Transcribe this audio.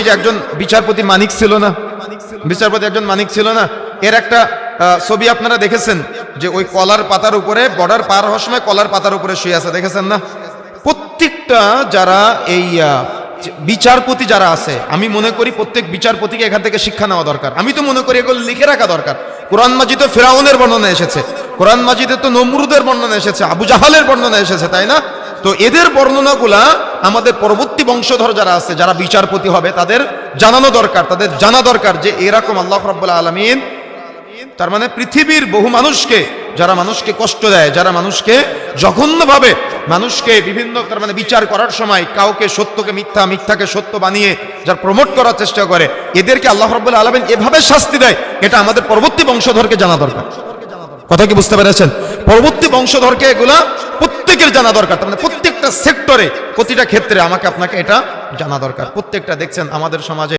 যে একজন বিচারপতি মানিক ছিল না, বিচারপতি একজন মানিক ছিল না, এর একটা ছবি আপনারা দেখেছেন যে ওই কলার পাতার উপরে বর্ডার পার হওয়ার সময় কলার পাতার উপরে শুয়ে আছে, দেখেছেন না? প্রত্যেকটা যারা এই বিচারপতি যারা আছে, আমি মনে করি প্রত্যেক বিচারপতিকে এখান থেকে শিক্ষা নেওয়া দরকার। আমি তো মনে করি এগুলো লিখে রাখা দরকার। কোরআন মাজিদে ফেরাউনের বর্ণনা এসেছে, কোরআন মাজিদে তো নমরুদের বর্ণনা এসেছে, আবু জাহালের বর্ণনা এসেছে, তাই না? তো এদের বর্ণনাগুলা আমাদের পরবর্তী বংশধর যারা আছে, যারা বিচারপতি হবে, তাদের জানানো দরকার, তাদের জানা দরকার যে এরকম আল্লাহ রাব্বুল আলামিন, তার মানে পৃথিবীর বহু মানুষকে, যারা মানুষকে কষ্ট দেয়, যারা মানুষকে জঘন্যভাবে মানুষকে বিভিন্ন তার মানে বিচার করার সময় কাউকে সত্যকে মিথ্যা, মিথ্যাকে সত্য বানিয়ে যারা প্রমোট করার চেষ্টা করে, এদেরকে আল্লাহ রাব্বুল আলামিন এভাবে শাস্তি দেয়, এটা আমাদের পরবর্তী বংশধরকে জানা দরকার। কথা কি বুঝতে পেরেছেন? পরবর্তী বংশধরকে এগুলা প্রত্যেকের জানা দরকার। তার মানে প্রত্যেকটা সেক্টরে, প্রতিটা ক্ষেত্রে আমাকে আপনাকে এটা জানা দরকার। প্রত্যেকটা দেখছেন আমাদের সমাজে